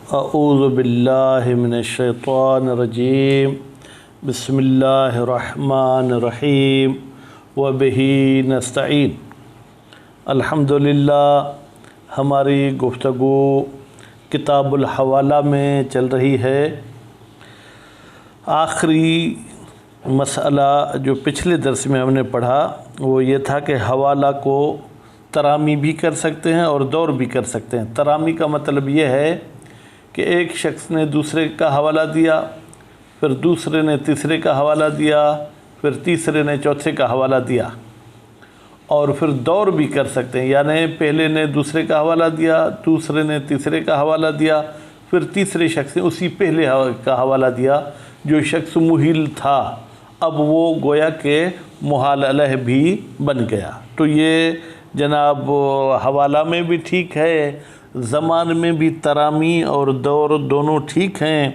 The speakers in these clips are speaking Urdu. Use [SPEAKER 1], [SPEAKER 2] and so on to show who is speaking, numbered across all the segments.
[SPEAKER 1] اعوذ باللہ من الشیطان الرجیم بسم اللہ الرحمن الرحیم وبہ نستعین۔ الحمدللہ، ہماری گفتگو کتاب الحوالہ میں چل رہی ہے۔ آخری مسئلہ جو پچھلے درس میں ہم نے پڑھا وہ یہ تھا کہ حوالہ کو ترامی بھی کر سکتے ہیں اور دور بھی کر سکتے ہیں۔ ترامی کا مطلب یہ ہے کہ ایک شخص نے دوسرے کا حوالہ دیا، پھر دوسرے نے تیسرے کا حوالہ دیا، پھر تیسرے نے چوتھے کا حوالہ دیا، اور پھر دور بھی کر سکتے ہیں، یعنی پہلے نے دوسرے کا حوالہ دیا، دوسرے نے تیسرے کا حوالہ دیا، پھر تیسرے شخص نے اسی پہلے کا حوالہ دیا جو شخص محیل تھا، اب وہ گویا کہ محال علیہ بھی بن گیا۔ تو یہ جناب حوالہ میں بھی ٹھیک ہے، زمان میں بھی ترامی اور دور دونوں ٹھیک ہیں۔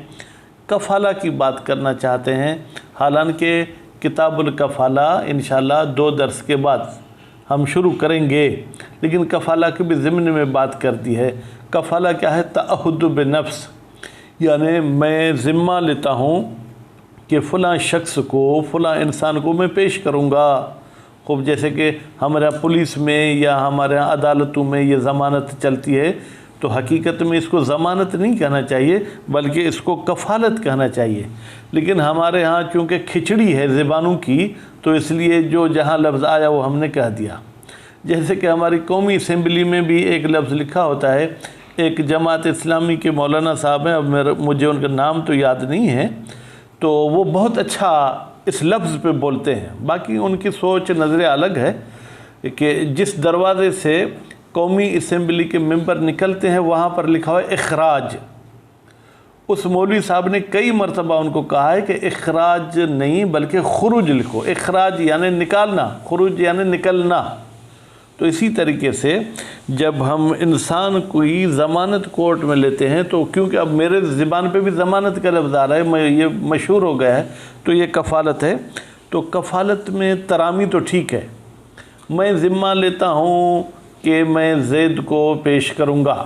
[SPEAKER 1] کفالہ کی بات کرنا چاہتے ہیں، حالانکہ کتاب الکفالہ انشاءاللہ 2 درس کے بعد ہم شروع کریں گے، لیکن کفالہ کے بھی ضمن میں بات کرتی ہے۔ کفالہ کیا ہے؟ تعہد بنفس، یعنی میں ذمہ لیتا ہوں کہ فلاں شخص کو، فلاں انسان کو میں پیش کروں گا۔ خوب جیسے کہ ہمارا پولیس میں یا ہمارے عدالتوں میں یہ ضمانت چلتی ہے، تو حقیقت میں اس کو ضمانت نہیں کہنا چاہیے بلکہ اس کو کفالت کہنا چاہیے، لیکن ہمارے ہاں چونکہ کھچڑی ہے زبانوں کی، تو اس لیے جو جہاں لفظ آیا وہ ہم نے کہہ دیا۔ جیسے کہ ہماری قومی اسمبلی میں بھی ایک لفظ لکھا ہوتا ہے، ایک جماعت اسلامی کے مولانا صاحب ہیں، اب مجھے ان کا نام تو یاد نہیں ہے، تو وہ بہت اچھا اس لفظ پہ بولتے ہیں۔ باقی ان کی سوچ نظریں الگ ہے کہ جس دروازے سے قومی اسمبلی کے ممبر نکلتے ہیں وہاں پر لکھا ہوا ہے اخراج۔ اس مولوی صاحب نے کئی مرتبہ ان کو کہا ہے کہ اخراج نہیں بلکہ خروج لکھو۔ اخراج یعنی نکالنا، خروج یعنی نکلنا۔ تو اسی طریقے سے جب ہم انسان کوئی ضمانت کورٹ میں لیتے ہیں، تو کیونکہ اب میرے زبان پہ بھی ضمانت کا لفظ آ رہا ہے، یہ مشہور ہو گیا ہے، تو یہ کفالت ہے۔ تو کفالت میں ترامی تو ٹھیک ہے، میں ذمہ لیتا ہوں کہ میں زید کو پیش کروں گا،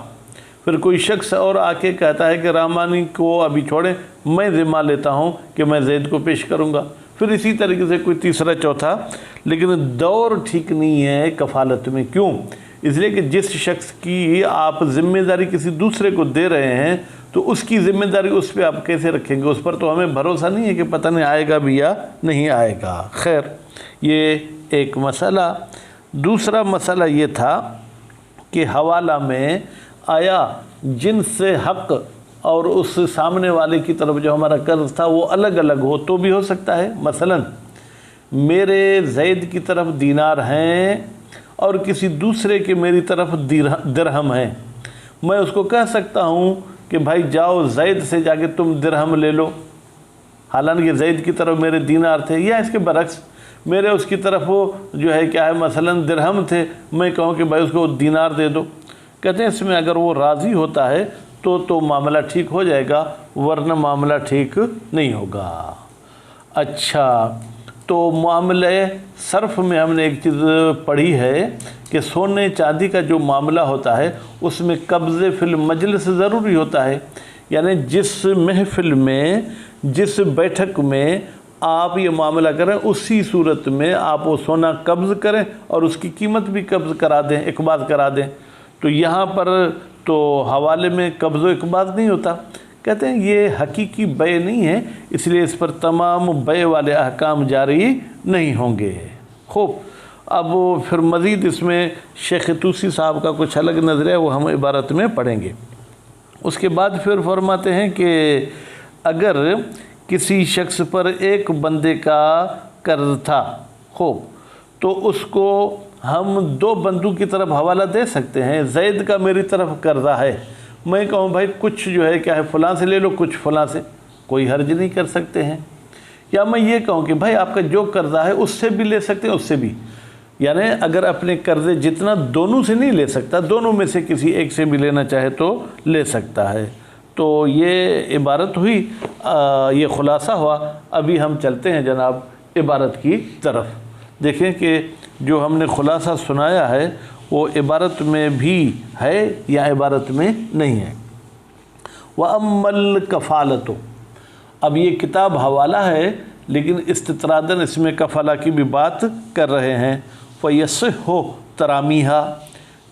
[SPEAKER 1] پھر کوئی شخص اور آ کے کہتا ہے کہ رحمانی کو ابھی چھوڑیں، میں ذمہ لیتا ہوں کہ میں زید کو پیش کروں گا، پھر اسی طریقے سے کوئی تیسرا چوتھا۔ لیکن دور ٹھیک نہیں ہے کفالت میں۔ کیوں؟ اس لیے کہ جس شخص کی آپ ذمہ داری کسی دوسرے کو دے رہے ہیں، تو اس کی ذمہ داری اس پہ آپ کیسے رکھیں گے؟ اس پر تو ہمیں بھروسہ نہیں ہے کہ پتہ نہیں آئے گا بھی یا نہیں آئے گا۔ خیر، یہ ایک مسئلہ۔ دوسرا مسئلہ یہ تھا کہ حوالہ میں آیا جنس حق اور اس سامنے والے کی طرف جو ہمارا قرض تھا وہ الگ الگ ہو تو بھی ہو سکتا ہے۔ مثلا میرے زید کی طرف دینار ہیں اور کسی دوسرے کے میری طرف درہم ہیں، میں اس کو کہہ سکتا ہوں کہ بھائی جاؤ زید سے جا کے تم درہم لے لو، حالانکہ زید کی طرف میرے دینار تھے، یا اس کے برعکس میرے اس کی طرف وہ جو ہے کیا ہے مثلا درہم تھے، میں کہوں کہ بھائی اس کو دینار دے دو۔ کہتے ہیں اس میں اگر وہ راضی ہوتا ہے تو معاملہ ٹھیک ہو جائے گا، ورنہ معاملہ ٹھیک نہیں ہوگا۔ اچھا، تو معاملہ صرف میں ہم نے ایک چیز پڑھی ہے کہ سونے چاندی کا جو معاملہ ہوتا ہے اس میں قبض فی المجلس ضروری ہوتا ہے، یعنی جس محفل میں، جس بیٹھک میں آپ یہ معاملہ کریں اسی صورت میں آپ وہ سونا قبض کریں اور اس کی قیمت بھی قبض کرا دیں، اقباض کرا دیں۔ تو یہاں پر تو حوالے میں قبض و اقباض نہیں ہوتا۔ کہتے ہیں یہ حقیقی بے نہیں ہے، اس لیے اس پر تمام بے والے احکام جاری نہیں ہوں گے۔ خوب، اب پھر مزید اس میں شیخ طوسی صاحب کا کچھ الگ نظریہ وہ ہم عبارت میں پڑھیں گے۔ اس کے بعد پھر فرماتے ہیں کہ اگر کسی شخص پر ایک بندے کا قرض تھا، خوب، تو اس کو ہم 2 بندوں کی طرف حوالہ دے سکتے ہیں۔ زید کا میری طرف قرضہ ہے، میں کہوں بھائی کچھ جو ہے کیا ہے فلاں سے لے لو، کچھ فلاں سے، کوئی حرج نہیں کر سکتے ہیں۔ یا میں یہ کہوں کہ بھائی آپ کا جو قرضہ ہے اس سے بھی لے سکتے ہیں، اس سے بھی، یعنی اگر اپنے قرضے جتنا دونوں سے نہیں لے سکتا، دونوں میں سے کسی ایک سے بھی لینا چاہے تو لے سکتا ہے۔ تو یہ عبارت ہوئی، یہ خلاصہ ہوا۔ ابھی ہم چلتے ہیں جناب عبارت کی طرف۔ دیکھیں کہ جو ہم نے خلاصہ سنایا ہے وہ عبارت میں بھی ہے یا عبارت میں نہیں ہے۔ وَأَمَّا الْكَفَالَةُ، اب یہ کتاب حوالہ ہے لیکن استطراداً اس میں کفالہ کی بھی بات کر رہے ہیں۔ فَيَصِحُّ تَرَامِيهَا،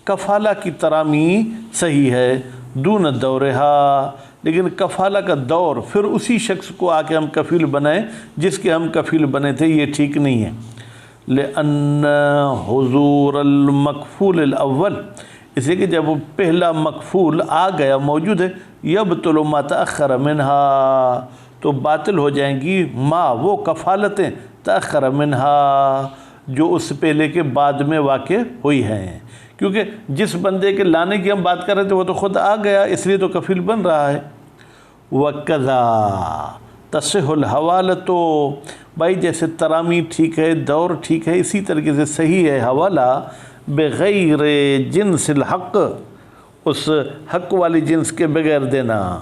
[SPEAKER 1] کفالہ کی ترامی صحیح ہے، دون دورہا، لیکن کفالہ کا دور پھر اسی شخص کو آ کے ہم کفیل بنائیں جس کے ہم کفیل بنے تھے، یہ ٹھیک نہیں ہے۔ لِأَنَّ حضور المکفول الاول، اس لیے کہ جب پہلا مکفول آ گیا موجود ہے، یبطل ما تأخر منہا، تو باطل ہو جائیں گی وہ کفالتیں تأخر منہا جو اس پہلے کے بعد میں واقع ہوئی ہیں، کیونکہ جس بندے کے لانے کی ہم بات کر رہے تھے وہ تو خود آ گیا، اس لیے تو کفیل بن رہا ہے۔ وَكَذَا تَصِحُ الْحَوَالَةُ، بھائی جیسے ترامی ٹھیک ہے، دور ٹھیک ہے، اسی طریقے سے صحیح ہے حوالہ بغیر جنس الحق، اس حق والی جنس کے بغیر دینا۔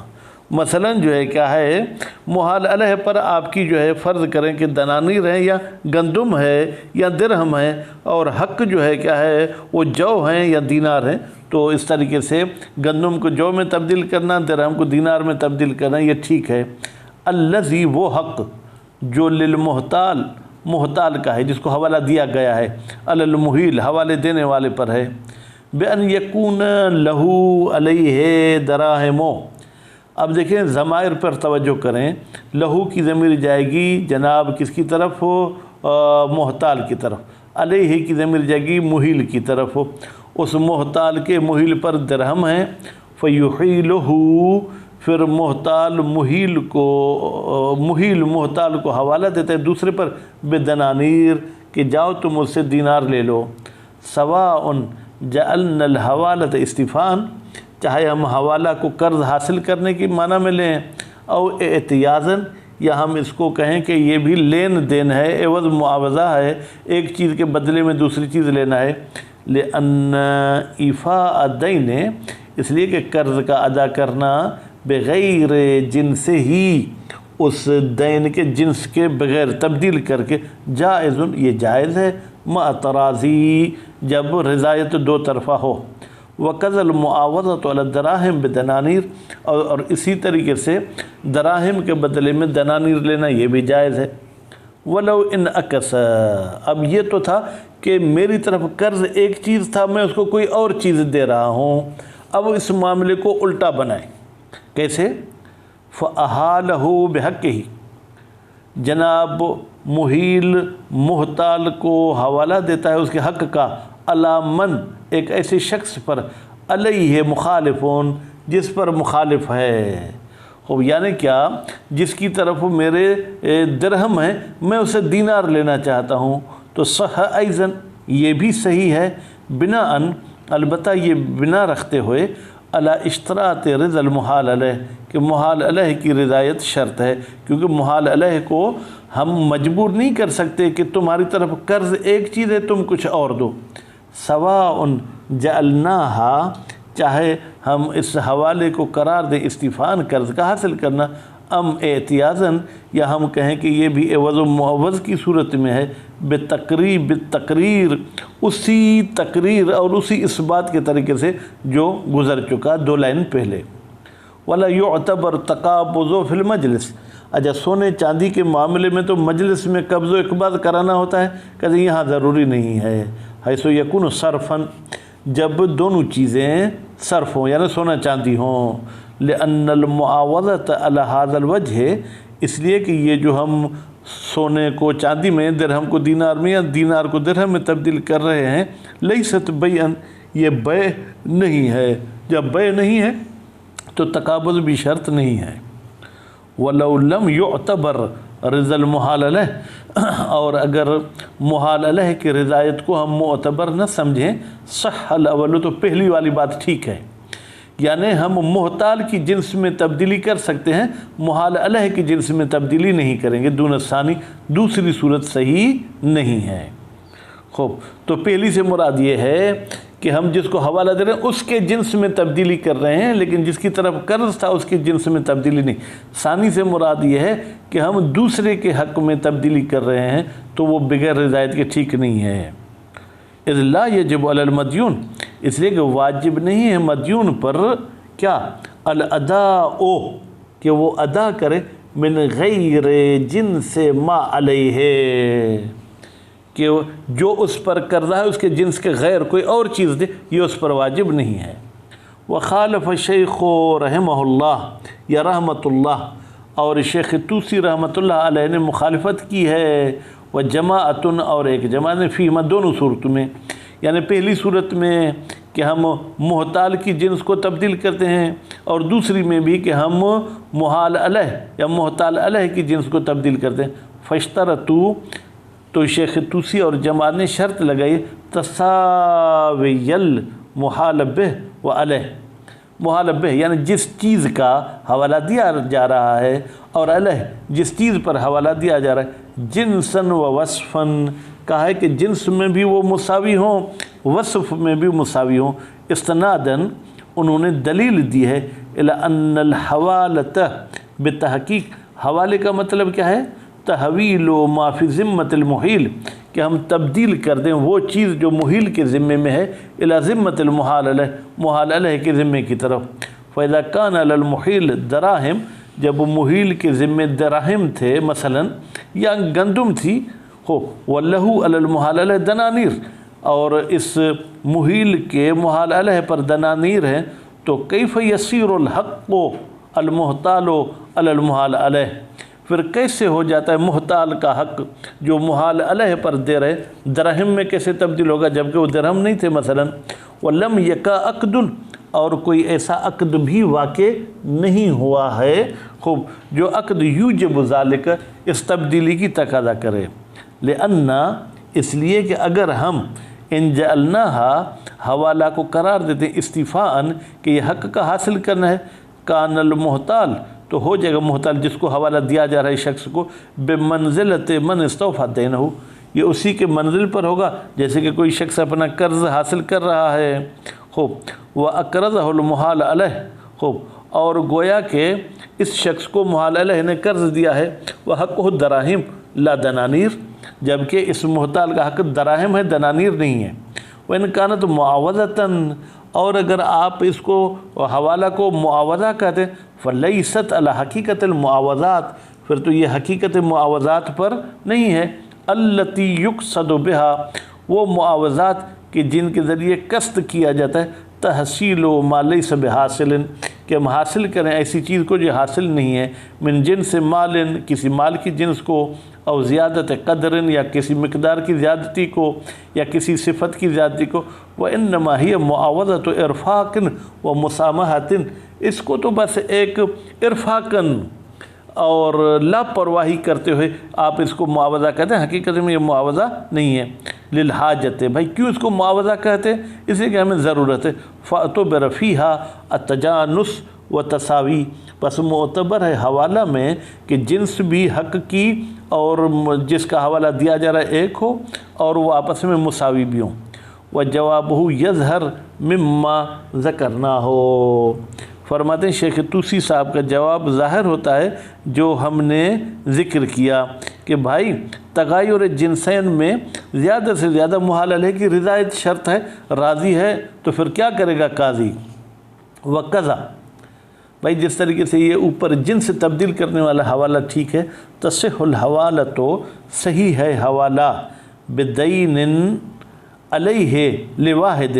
[SPEAKER 1] مثلا جو ہے کیا ہے، محال علیہ پر آپ کی جو ہے فرض کریں کہ دنانیر ہے یا گندم ہے یا درہم ہے، اور حق جو ہے کیا ہے وہ جو ہیں یا دینار ہیں، تو اس طریقے سے گندم کو جو میں تبدیل کرنا، درہم کو دینار میں تبدیل کرنا، یہ ٹھیک ہے۔ الذی، وہ حق جو للمحتال، محتال کا ہے، جس کو حوالہ دیا گیا ہے، علی المحیل، حوالے دینے والے پر ہے، بأن یکون لہو علیہ دراہم۔ اب دیکھیں ضمائر پر توجہ کریں، لہو کی ضمیر جائے گی جناب کس کی طرف، محتال کی طرف، علیہ کی ضمیر جائے گی محیل کی طرف، اس محتال کے محیل پر درہم ہیں، فیحیلہ، پھر محتال محیل محتال کو حوالہ دیتا ہے دوسرے پر، بدنانیر، کہ جاؤ تم اس سے دینار لے لو۔ سواء جعلنا الحوالۃ استفان، چاہے ہم حوالہ کو قرض حاصل کرنے کی معنی میں لیں، او اعتیاضاً، یا ہم اس کو کہیں کہ یہ بھی لین دین ہے، عوض معاوضہ ہے، ایک چیز کے بدلے میں دوسری چیز لینا ہے۔ لأن ایفاء الدین، اس لیے کہ قرض کا ادا کرنا بغیر جنس ہی، اس دین کے جنس کے بغیر تبدیل کر کے، جائز، یہ جائز ہے، مع تراضی، جب رضایت دو طرفہ ہو۔ وَقَذَا الْمُعَاوَضَةُ عَلَى الدَّرَاهِمِ بِدَنَانِيرِ، اور اسی طریقے سے دراہم کے بدلے میں دنانیر لینا یہ بھی جائز ہے۔ وَلَوْ إِنْ أَكَسَ، اب یہ تو تھا کہ میری طرف قرض ایک چیز تھا، میں اس کو کوئی اور چیز دے رہا ہوں، اب اس معاملے کو الٹا بنائیں، کیسے؟ فَأَحَالَهُ بِحَقِّهِ، جناب محیل محتال کو حوالہ دیتا ہے اس کے حق کا، علی من، ایک ایسے شخص پر، علیہ مخالفون، جس پر مخالف ہے۔ خوب، یعنی کیا، جس کی طرف میرے درہم ہیں میں اسے دینار لینا چاہتا ہوں، تو صح ایضاً، یہ بھی صحیح ہے، بناءً، البتہ یہ بنا رکھتے ہوئے، علی اشتراط رضا المحال علیہ، کہ محال علیہ کی رضایت شرط ہے، کیونکہ محال علیہ کو ہم مجبور نہیں کر سکتے کہ تمہاری طرف قرض ایک چیز ہے تم کچھ اور دو۔ سواء جعلناہا، چاہے ہم اس حوالے کو قرار دیں استفان، قرض کا حاصل کرنا، ام اعتیاضاً، یا ہم کہیں کہ یہ بھی عوض و معوض کی صورت میں ہے، بالتقریر، اسی تقریر اور اسی اس بات کے طریقے سے جو گزر چکا دو لائن پہلے۔ وَلَا يُعْتَبَرْ تَقَابُضُ فِي الْمَجْلِسِ، اچھا سونے چاندی کے معاملے میں تو مجلس میں قبض و اقباض کرانا ہوتا ہے، کہتے ہیں یہاں ضروری نہیں ہے، حیث یکون صرفاً، جب دونوں چیزیں صرف ہوں یعنی سونا چاندی ہوں، لأن المعاوضۃ علی ھذا الوجہ، اس لیے کہ یہ جو ہم سونے کو چاندی میں، درہم کو دینار میں یا دینار کو درہم میں تبدیل کر رہے ہیں، لیست بیعًا، یہ بیع نہیں ہے، جب بیع نہیں ہے تو تقابض بھی شرط نہیں ہے۔ وَلَوْ لَمْ يُعْتَبَرْ رضا المحال علیہ، اور اگر محال علیہ کی رضایت کو ہم معتبر نہ سمجھیں، صح الاول، تو پہلی والی بات ٹھیک ہے، یعنی ہم محتال کی جنس میں تبدیلی کر سکتے ہیں، محال علیہ کی جنس میں تبدیلی نہیں کریں گے، دون الثانی، دوسری صورت صحیح نہیں ہے۔ خوب، تو پہلی سے مراد یہ ہے کہ ہم جس کو حوالہ دے رہے ہیں اس کے جنس میں تبدیلی کر رہے ہیں، لیکن جس کی طرف قرض تھا اس کے جنس میں تبدیلی نہیں۔ ثانی سے مراد یہ ہے کہ ہم دوسرے کے حق میں تبدیلی کر رہے ہیں، تو وہ بغیر رضایت کے ٹھیک نہیں ہے۔ اذ لا یجب علی المدیون، اس لیے کہ واجب نہیں ہے مدیون پر، کیا؟ الادا کہ وہ ادا کرے من غیر جنس ما علیہ کہ جو اس پر قرضہ ہے اس کے جنس کے غیر کوئی اور چیز دے، یہ اس پر واجب نہیں ہے۔ وخالف شیخ رحمہ اللہ یا رحمۃ اللہ، اور شیخ توسی رحمۃ اللہ علیہ نے مخالفت کی ہے، وجماعت اور ایک جماعت نے فیما دونوں صورتوں میں، یعنی پہلی صورت میں کہ ہم محتال کی جنس کو تبدیل کرتے ہیں، اور دوسری میں بھی کہ ہم محال علیہ یا محتال علیہ کی جنس کو تبدیل کرتے ہیں۔ فاشترطوا، تو شیخ توسی اور جماعت نے شرط لگائی تساوی المحال بہ و علیہ، محال بہ یعنی جس چیز کا حوالہ دیا جا رہا ہے اور علیہ جس چیز پر حوالہ دیا جا رہا ہے، جنساً و وصفاً، کہا ہے کہ جنس میں بھی وہ مساوی ہوں، وصف میں بھی مساوی ہوں۔ استناداً انہوں نے دلیل دی ہے الی ان الحوالۃ بتحقیق، حوالے کا مطلب کیا ہے؟ تحویل ما فی ذمۃ المحیل، کہ ہم تبدیل کر دیں وہ چیز جو محیل کے ذمے میں ہے الی ذمۃ المحال علیہ، محال علیہ کے ذمے کی طرف۔ فاذا کان علی المحیل دراہم، جب محیل کے ذمے دراہم تھے مثلا یا گندم تھی، ہو واللہ علی المحال علیہ دنانیر، اور اس محیل کے محال علیہ پر دنانیر ہیں، تو کیف یصیر الحق المحتال علی المحال علیہ، پھر کیسے ہو جاتا ہے محتال کا حق جو محال علیہ پر دے رہے درہم میں کیسے تبدیل ہوگا جبکہ وہ درہم نہیں تھے مثلا۔ ولم یکا عقد، اور کوئی ایسا عقد بھی واقع نہیں ہوا ہے خوب جو عقد یوجب ذالک، اس تبدیلی کی تقاضا کرے۔ لأن، اس لیے کہ اگر ہم ان جعلناہا، حوالہ کو قرار دیتے ہیں استفاءً کہ یہ حق کا حاصل کرنا ہے، کان المحتال، تو ہو جائے گا محتال جس کو حوالہ دیا جا رہا ہے شخص کو، بمنزلت من استوفى دینہ، یہ اسی کے منزل پر ہوگا جیسے کہ کوئی شخص اپنا قرض حاصل کر رہا ہے، خوب وَأَقْرَضَهُ الْمُحَالَ عَلَيْهِ، خوب اور گویا کہ اس شخص کو محال علیہ نے قرض دیا ہے، وَحَقُّهُ الدَّرَاهِمْ لَا دَنَانِيرَ، جبکہ اس محتال کا حق دراہم ہے، دنانیر نہیں ہے۔ وَإِنْ كَانَتْ مُعَاوَضَةً، اور اگر آپ اس کو حوالہ کو معاوضہ کہتے ہیں، فَلَيْسَتْ عَلَى حَقِيقَةِ الْمُعَاوَضَاتِ، پھر تو یہ حقیقت معاوضات پر نہیں ہے، الَّتِي يُقْصَدُ بِهَا، وہ معاوضات کہ جن کے ذریعے قصد کیا جاتا ہے تحصیل ما لیس بحاصل، کہ ہم حاصل کریں ایسی چیز کو جو حاصل نہیں ہے، من جنس مال، کسی مال کی جنس کو، او زیادت قدر، یا کسی مقدار کی زیادتی کو، یا کسی صفت کی زیادتی کو، وَإِنَّمَا هِيَ مُعَاوَضَةُ إِرْفَاقٍ وَمُسَامَحَةٍ، اس کو تو بس ایک ارفاقن اور لاپرواہی کرتے ہوئے آپ اس کو معاوضہ کہتے ہیں، حقیقت میں یہ معاوضہ نہیں ہے۔ للحاجت، بھائی کیوں اس کو معاوضہ کہتے ہیں؟ اس لیے کہ ہمیں ضرورت ہے۔ فَأَعْتُبِرَ فِيهَا التَّجَانُسُ وَتَسَاوِي، پس معتبر ہے حوالہ میں کہ جنس بھی حق کی اور جس کا حوالہ دیا جا رہا ہے ایک ہو اور وہ آپس میں مساوی بھی ہوں۔ وَجَوَابُهُ يَظْهَرْ مِمَّا ذَكَرْنَاهُ، فرماتے ہیں شیخ توسی صاحب کا جواب ظاہر ہوتا ہے جو ہم نے ذکر کیا کہ بھائی تغیر جنسین میں زیادہ سے زیادہ محال علیہ کی رضایت شرط ہے، راضی ہے تو پھر کیا کرے گا قاضی؟ وقضا، بھائی جس طریقے سے یہ اوپر جنس تبدیل کرنے والا حوالہ ٹھیک ہے، تصح الحوالہ، تو صحیح ہے حوالہ، بدین علیہ لواحد،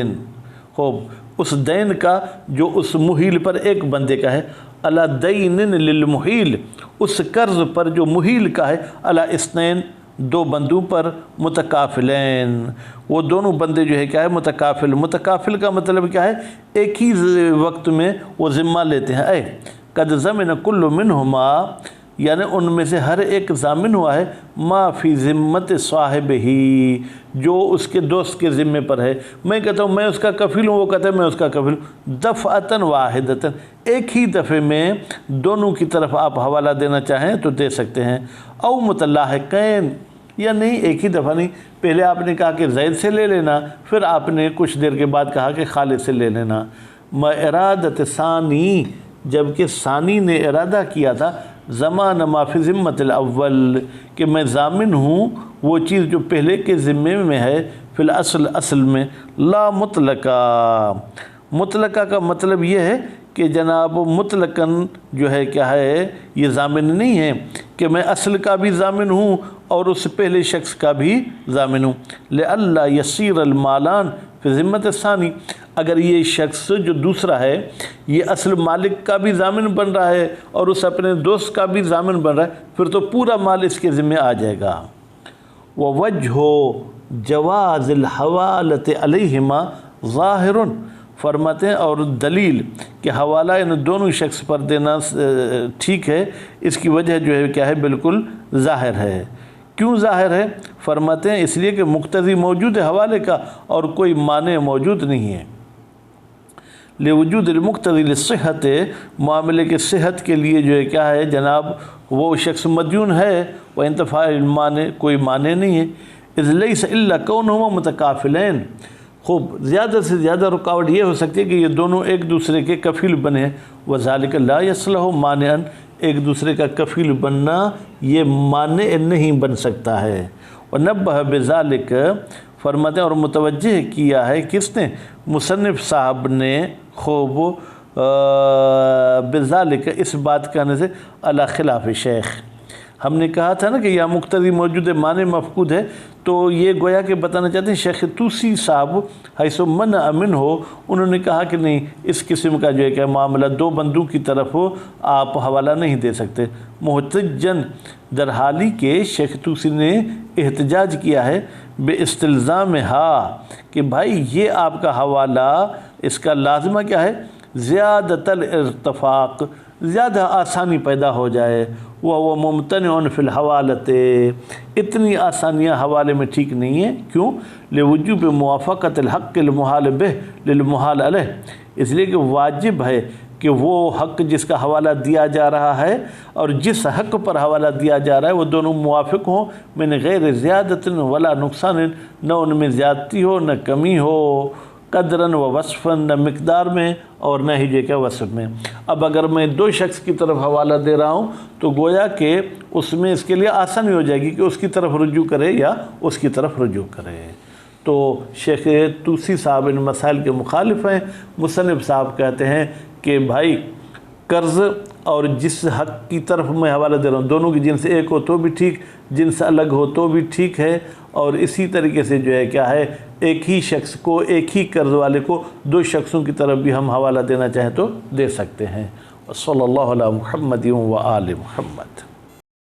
[SPEAKER 1] خوب اس دین کا جو اس محیل پر ایک بندے کا ہے، علی دین للمحیل، اس قرض پر جو محیل کا ہے، علی اثنین، دو بندوں پر، متکافلین، وہ دونوں بندے جو ہے کیا ہے متکافل، متکافل کا مطلب کیا ہے؟ ایک ہی وقت میں وہ ذمہ لیتے ہیں۔ قد ضمن کل منہما، یعنی ان میں سے ہر ایک ضامن ہوا ہے، ما فی ذمت صاحب ہی، جو اس کے دوست کے ذمے پر ہے۔ میں کہتا ہوں میں اس کا کفیل ہوں، وہ کہتا ہے میں اس کا کفیل ہوں، دفعتاً واحدتاً، ایک ہی دفعے میں دونوں کی طرف آپ حوالہ دینا چاہیں تو دے سکتے ہیں۔ او متلاحقین، یا نہیں ایک ہی دفعہ نہیں، پہلے آپ نے کہا کہ زید سے لے لینا، پھر آپ نے کچھ دیر کے بعد کہا کہ خالد سے لے لینا۔ ارادت ثانی، جبکہ ثانی نے ارادہ کیا تھا زمان ما فی ذمت الاول، کہ میں ضامن ہوں وہ چیز جو پہلے کے ذمے میں ہے، فی الاصل، اصل میں، لا مطلقہ، مطلقہ کا مطلب یہ ہے کہ جناب مطلقاً جو ہے کیا ہے یہ ضامن نہیں ہے کہ میں اصل کا بھی ضامن ہوں اور اس پہلے شخص کا بھی ضامن ہوں۔ لئلا یصیر المالان فی ذمۃ الثانی، اگر یہ شخص جو دوسرا ہے یہ اصل مالک کا بھی ضامن بن رہا ہے اور اس اپنے دوست کا بھی ضامن بن رہا ہے، پھر تو پورا مال اس کے ذمہ آ جائے گا۔ وَوَجْهُ جواز الحوالۃ علیہما ظاہر، فرماتے ہیں اور دلیل کہ حوالہ ان دونوں شخص پر دینا ٹھیک ہے، اس کی وجہ جو ہے کیا ہے بالکل ظاہر ہے۔ کیوں ظاہر ہے؟ فرماتے ہیں اس لیے کہ مقتضی موجود ہے حوالے کا اور کوئی مانع موجود نہیں ہے۔ لوجود المقتضی للصحت، معاملے کے صحت کے لیے جو ہے کیا ہے جناب وہ شخص مدیون ہے، وانتفاء المانع، کوئی مانع نہیں ہے۔ اذ لیس الا کونہما متکافلین، خوب زیادہ سے زیادہ رکاوٹ یہ ہو سکتی ہے کہ یہ دونوں ایک دوسرے کے کفیل بنے، وذالک لا یصلح مانعا، ایک دوسرے کا کفیل بننا یہ مانع نہیں بن سکتا ہے۔ ونبہ بذالک، فرماتے ہیں اور متوجہ کیا ہے کس نے؟ مصنف صاحب نے خوب بذالک، اس بات کہنے سے، علی خلاف شیخ، ہم نے کہا تھا نا کہ یا مقتضی موجود ہے معنی مفقود ہے، تو یہ گویا کہ بتانا چاہتے ہیں شیخ طوسی صاحب حیث منع امن ہو، انہوں نے کہا کہ نہیں اس قسم کا جو ہے کہ معاملہ دو بندوں کی طرف ہو آپ حوالہ نہیں دے سکتے۔ محتجن، در حالی کہ شیخ طوسی نے احتجاج کیا ہے بے استلزام کہ بھائی یہ آپ کا حوالہ اس کا لازمہ کیا ہے؟ زیادۃ الارتفاق، زیادہ آسانی پیدا ہو جائے، وہ ممتنع فی الحوالۃ، اتنی آسانیاں حوالے میں ٹھیک نہیں ہیں۔ کیوں؟ لوجوب موافقت الحق المحال بہ للمحال علیہ، اس لیے کہ واجب ہے کہ وہ حق جس کا حوالہ دیا جا رہا ہے اور جس حق پر حوالہ دیا جا رہا ہے وہ دونوں موافق ہوں، من غیر زیادت ولا نقصان، نہ ان میں زیادتی ہو نہ کمی ہو، قدراً و وصفاً، نہ مقدار میں اور نہ ہی جو کہ وصف میں۔ اب اگر میں دو شخص کی طرف حوالہ دے رہا ہوں تو گویا کہ اس میں اس کے لیے آسانی ہو جائے گی کہ اس کی طرف رجوع کرے یا اس کی طرف رجوع کرے۔ تو شیخ طوسی صاحب ان مسائل کے مخالف ہیں۔ مصنف صاحب کہتے ہیں کہ بھائی قرض اور جس حق کی طرف میں حوالہ دے رہا ہوں دونوں کی جنس ایک ہو تو بھی ٹھیک، جنس الگ ہو تو بھی ٹھیک ہے، اور اسی طریقے سے جو ہے کیا ہے ایک ہی شخص کو، ایک ہی قرض والے کو دو شخصوں کی طرف بھی ہم حوالہ دینا چاہیں تو دے سکتے ہیں۔ صلی اللہ علیہ محمد و آل محمد۔